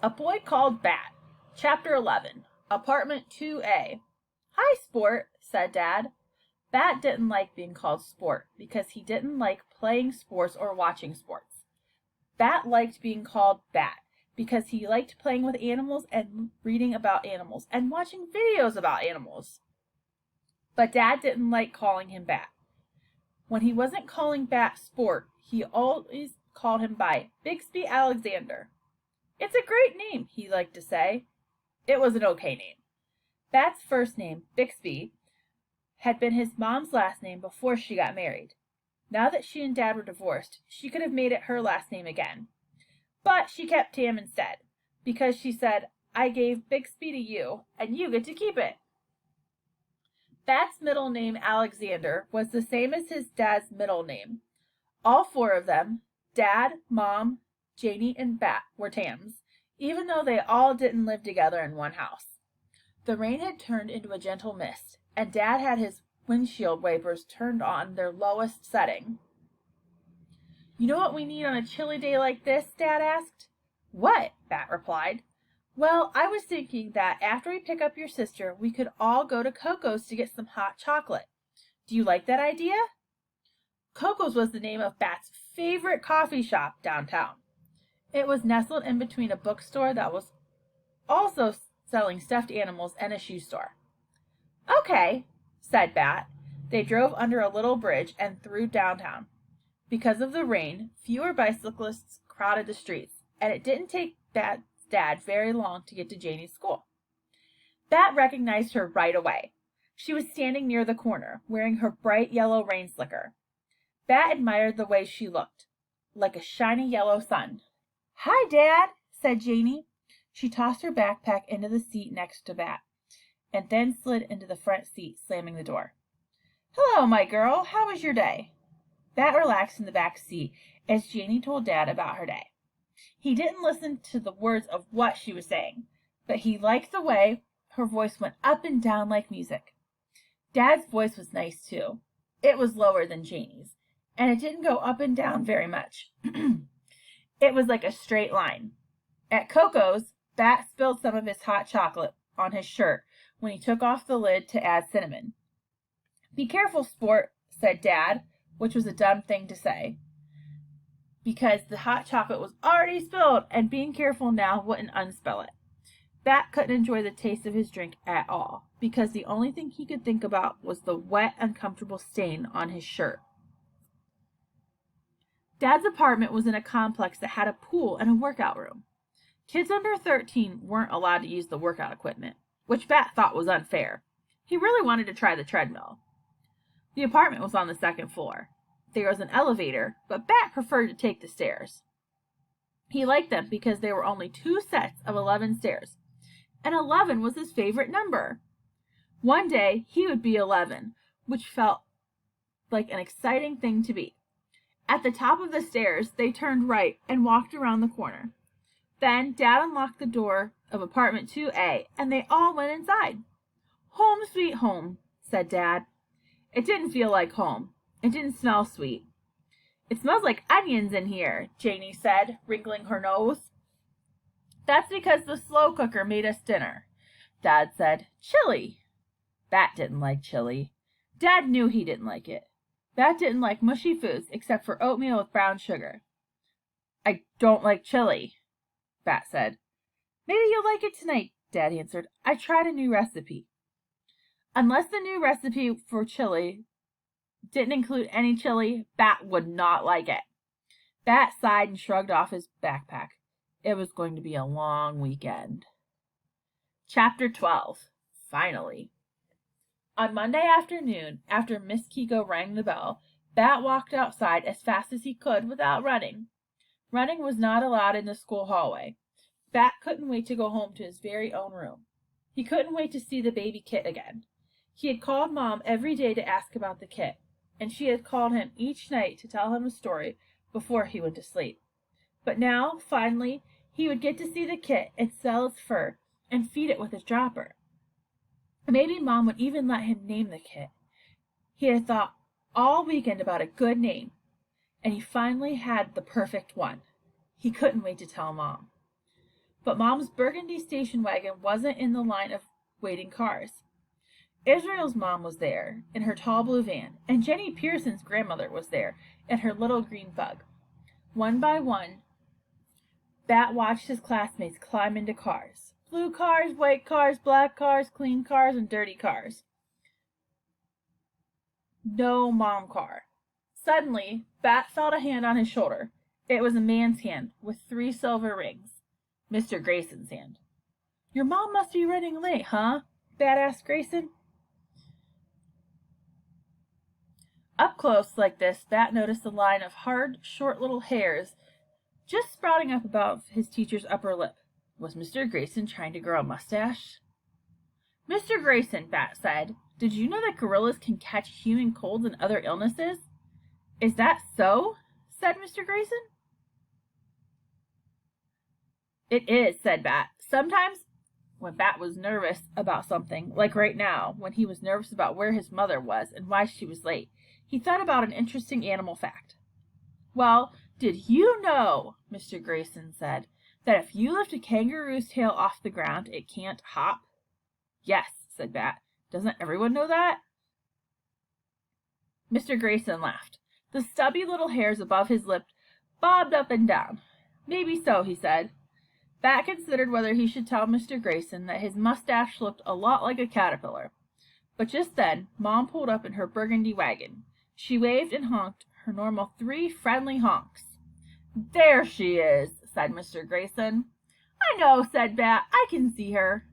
A Boy Called Bat, Chapter 11, Apartment 2A. Hi, Sport, said Dad. Bat didn't like being called Sport because he didn't like playing sports or watching sports. Bat liked being called Bat because he liked playing with animals and reading about animals and watching videos about animals. But Dad didn't like calling him Bat. When he wasn't calling Bat Sport, he always called him by Bixby Alexander. It's a great name, he liked to say. It was an okay name. Bat's first name, Bixby, had been his mom's last name before she got married. Now that she and Dad were divorced, she could have made it her last name again. But she kept Tam instead, because she said, I gave Bixby to you, and you get to keep it. Bat's middle name, Alexander, was the same as his dad's middle name. All four of them, Dad, Mom, Janie, and Bat, were Tams, even though they all didn't live together in one house. The rain had turned into a gentle mist, and Dad had his windshield wipers turned on their lowest setting. You know what we need on a chilly day like this? Dad asked. What? Bat replied. Well, I was thinking that after we pick up your sister, we could all go to Coco's to get some hot chocolate. Do you like that idea? Coco's was the name of Bat's favorite coffee shop downtown. It was nestled in between a bookstore that was also selling stuffed animals and a shoe store. Okay, said Bat. They drove under a little bridge and through downtown. Because of the rain, fewer bicyclists crowded the streets, and it didn't take Bat's dad very long to get to Janie's school. Bat recognized her right away. She was standing near the corner, wearing her bright yellow rain slicker. Bat admired the way she looked, like a shiny yellow sun. Hi, Dad, said Janie. She tossed her backpack into the seat next to Bat, and then slid into the front seat, slamming the door. Hello, my girl. How was your day? Bat relaxed in the back seat as Janie told Dad about her day. He didn't listen to the words of what she was saying, but he liked the way her voice went up and down like music. Dad's voice was nice, too. It was lower than Janie's, and it didn't go up and down very much. It was like a straight line. At Coco's, Bat spilled some of his hot chocolate on his shirt when he took off the lid to add cinnamon. Be careful, Sport, said Dad, which was a dumb thing to say, because the hot chocolate was already spilled, and being careful now wouldn't unspill it. Bat couldn't enjoy the taste of his drink at all, because the only thing he could think about was the wet, uncomfortable stain on his shirt. Dad's apartment was in a complex that had a pool and a workout room. Kids under 13 weren't allowed to use the workout equipment, which Bat thought was unfair. He really wanted to try the treadmill. The apartment was on the second floor. There was an elevator, but Bat preferred to take the stairs. He liked them because there were only 2 sets of 11 stairs, and 11 was his favorite number. One day, he would be 11, which felt like an exciting thing to be. At the top of the stairs, they turned right and walked around the corner. Then Dad unlocked the door of apartment 2A, and they all went inside. Home sweet home, said Dad. It didn't feel like home. It didn't smell sweet. It smells like onions in here, Janie said, wrinkling her nose. That's because the slow cooker made us dinner. Dad said, chili. Bat didn't like chili. Dad knew he didn't like it. Bat didn't like mushy foods except for oatmeal with brown sugar. I don't like chili, Bat said. Maybe you'll like it tonight, Dad answered. I tried a new recipe. Unless the new recipe for chili didn't include any chili, Bat would not like it. Bat sighed and shrugged off his backpack. It was going to be a long weekend. Chapter 12. Finally. On Monday afternoon, after Miss Kiko rang the bell, Bat walked outside as fast as he could without running. Running was not allowed in the school hallway. Bat couldn't wait to go home to his very own room. He couldn't wait to see the baby kit again. He had called Mom every day to ask about the kit, and she had called him each night to tell him a story before he went to sleep. But now, finally, he would get to see the kit and smell its fur and feed it with his dropper. Maybe Mom would even let him name the kit. He had thought all weekend about a good name, and he finally had the perfect one. He couldn't wait to tell Mom. but Mom's burgundy station wagon wasn't in the line of waiting cars. Israel's mom was there, in her tall blue van, and Jenny Pearson's grandmother was there, in her little green bug. One by one, Bat watched his classmates climb into cars. Blue cars, white cars, black cars, clean cars, and dirty cars. No mom car. Suddenly, Bat felt a hand on his shoulder. It was a man's hand, with 3 silver rings. Mr. Grayson's hand. "Your mom must be running late, huh?" Bat asked Grayson. Up close like this, Bat noticed a line of hard, short little hairs just sprouting up above his teacher's upper lip. Was Mr. Grayson trying to grow a mustache? "Mr. Grayson," Bat said, "did you know that gorillas can catch human colds and other illnesses?" "Is that so?" said Mr. Grayson. "It is," said Bat. Sometimes when Bat was nervous about something, like right now, when he was nervous about where his mother was and why she was late, he thought about an interesting animal fact. "Well, did you know," Mr. Grayson said, "that if you lift a kangaroo's tail off the ground, it can't hop?" "Yes," said Bat. "Doesn't everyone know that?" Mr. Grayson laughed. The stubby little hairs above his lip bobbed up and down. "Maybe so," he said. Bat considered whether he should tell Mr. Grayson that his mustache looked a lot like a caterpillar. But just then, Mom pulled up in her burgundy wagon. She waved and honked her normal 3 friendly honks. "There she is," said Mr. Grayson. "I know," said Bat. "I can see her."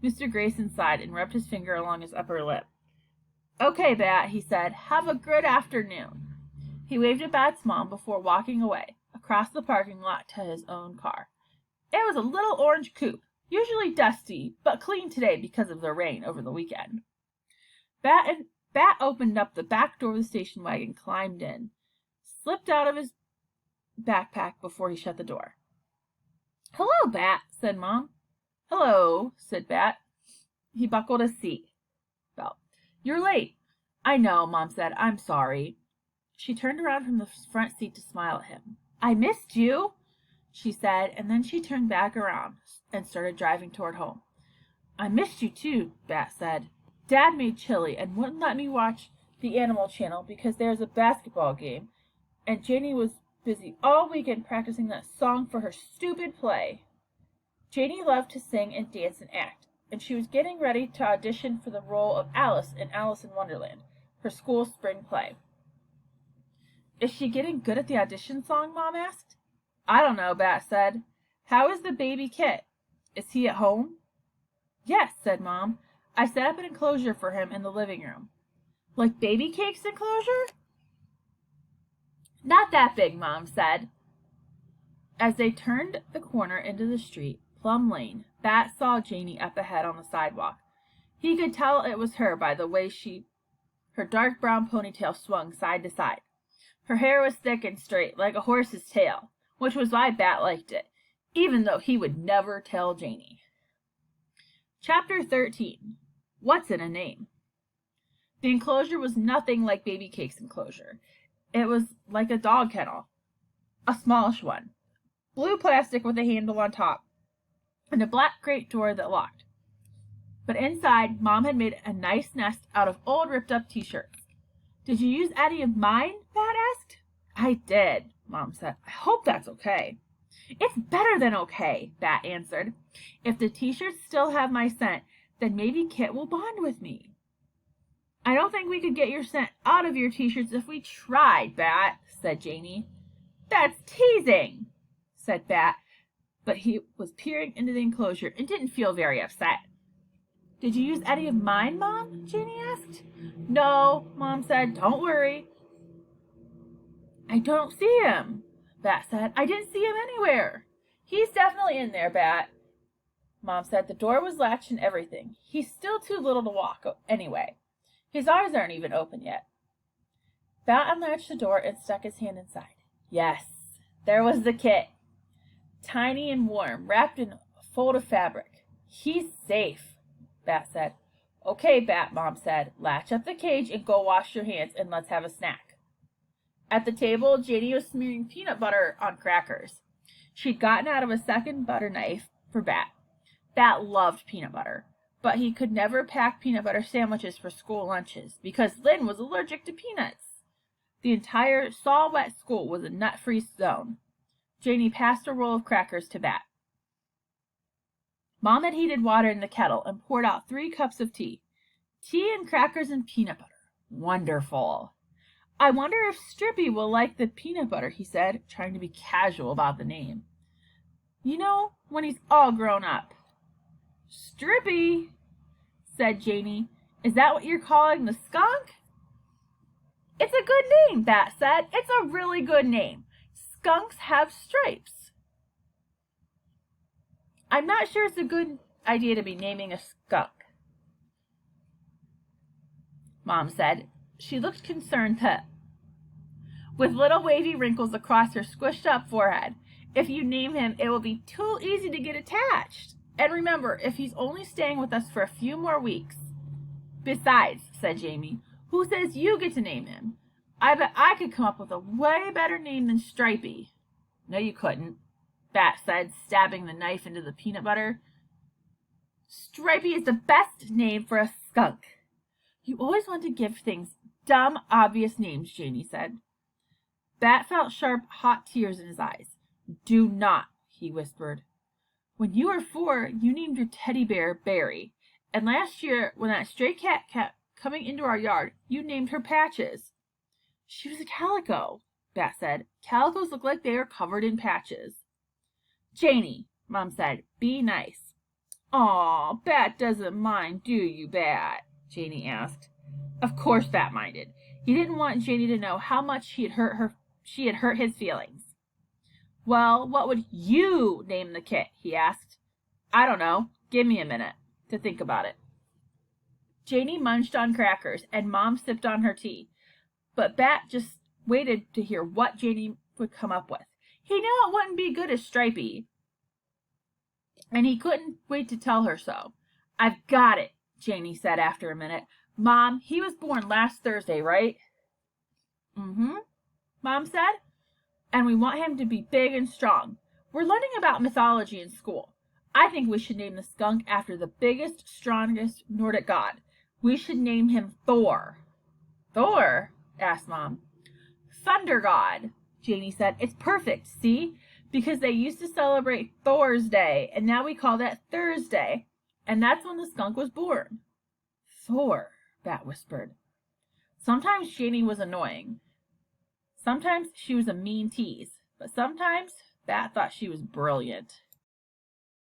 Mr. Grayson sighed and rubbed his finger along his upper lip. "Okay, Bat," he said. "Have a good afternoon." He waved at Bat's mom before walking away, across the parking lot to his own car. It was a little orange coupe, usually dusty, but clean today because of the rain over the weekend. Bat opened up the back door of the station wagon, climbed in, slipped out of his backpack before he shut the door. "Hello, Bat," said Mom. "Hello," said Bat. He buckled his seat belt. "You're late." "I know," Mom said. "I'm sorry." She turned around from the front seat to smile at him. "I missed you," she said, and then she turned back around and started driving toward home. "I missed you too," Bat said. "Dad made chili and wouldn't let me watch the Animal Channel because there's a basketball game, and Janie was busy all weekend practicing that song for her stupid play." Janie loved to sing and dance and act, and she was getting ready to audition for the role of Alice in Alice in Wonderland, her school spring play. "Is she getting good at the audition song?" Mom asked. "I don't know," Bat said. "How is the baby Kit? Is he at home?" "Yes," said Mom. "I set up an enclosure for him in the living room." "Like Baby Cake's enclosure?" "Not that big," Mom said. As they turned the corner into the street, Plum Lane, Bat saw Janie up ahead on the sidewalk. He could tell it was her by the way her dark brown ponytail swung side to side. Her hair was thick and straight, like a horse's tail, which was why Bat liked it, even though he would never tell Janie. Chapter 13. What's in a Name? The enclosure was nothing like Baby Cake's enclosure. It was like a dog kennel, a smallish one. Blue plastic with a handle on top, and a black crate door that locked. But inside, Mom had made a nice nest out of old ripped-up t-shirts. "Did you use any of mine?" Bat asked. "I did," Mom said. "I hope that's okay." "It's better than okay," Bat answered. "If the t-shirts still have my scent, then maybe Kit will bond with me." "I don't think we could get your scent out of your t-shirts if we tried, Bat," said Janie. "That's teasing," said Bat, but he was peering into the enclosure and didn't feel very upset. "Did you use any of mine, Mom?" Janie asked. "No," Mom said. "Don't worry." "I don't see him," Bat said. "I didn't see him anywhere." "He's definitely in there, Bat," Mom said. "The door was latched and everything. He's still too little to walk anyway. His eyes aren't even open yet." Bat unlatched the door and stuck his hand inside. Yes, there was the Kit. Tiny and warm, wrapped in a fold of fabric. "He's safe," Bat said. "Okay, Bat," Mom said. "Latch up the cage and go wash your hands, and let's have a snack." At the table, Janie was smearing peanut butter on crackers. She'd gotten out of a second butter knife for Bat. Bat loved peanut butter, but he could never pack peanut butter sandwiches for school lunches because Lynn was allergic to peanuts. The entire Saw-Whet school was a nut-free zone. Janie passed a roll of crackers to Bat. Mom had heated water in the kettle and poured out 3 cups of tea. Tea and crackers and peanut butter. Wonderful. I wonder if Strippy will like the peanut butter, he said, trying to be casual about the name. You know, when he's all grown up. Strippy, said Janie. Is that what you're calling the skunk? It's a good name, Bat said. It's a really good name. Skunks have stripes. I'm not sure it's a good idea to be naming a skunk, Mom said. She looked concerned with little wavy wrinkles across her squished up forehead. If you name him, it will be too easy to get attached. And remember, if he's only staying with us for a few more weeks. Besides, said Jamie, who says you get to name him? I bet I could come up with a way better name than Stripey. No, you couldn't, Bat said, stabbing the knife into the peanut butter. Stripey is the best name for a skunk. You always want to give things dumb, obvious names, Janie said. Bat felt sharp, hot tears in his eyes. Do not, he whispered. When you were 4, you named your teddy bear Barry. And last year, when that stray cat kept coming into our yard, you named her Patches. She was a calico, Bat said. Calicos look like they are covered in patches. Janie, Mom said, be nice. Aw, Bat doesn't mind, do you, Bat? Janie asked. Of course Bat minded. He didn't want Janie to know how much she had hurt his feelings. Well, what would you name the kit? He asked. I don't know. Give me a minute to think about it. Janie munched on crackers, and Mom sipped on her tea. But Bat just waited to hear what Janie would come up with. He knew it wouldn't be good as Stripey, and he couldn't wait to tell her so. I've got it, Janie said after a minute. Mom, he was born last Thursday, right? Mm-hmm, Mom said. And we want him to be big and strong. We're learning about mythology in school. I think we should name the skunk after the biggest, strongest Nordic god. We should name him Thor. Thor? Asked Mom. Thunder god, Janie said. It's perfect, see? Because they used to celebrate Thor's Day, and now we call that Thursday. And that's when the skunk was born. Thor, Bat whispered. Sometimes Janie was annoying. Sometimes she was a mean tease, but sometimes Bat thought she was brilliant.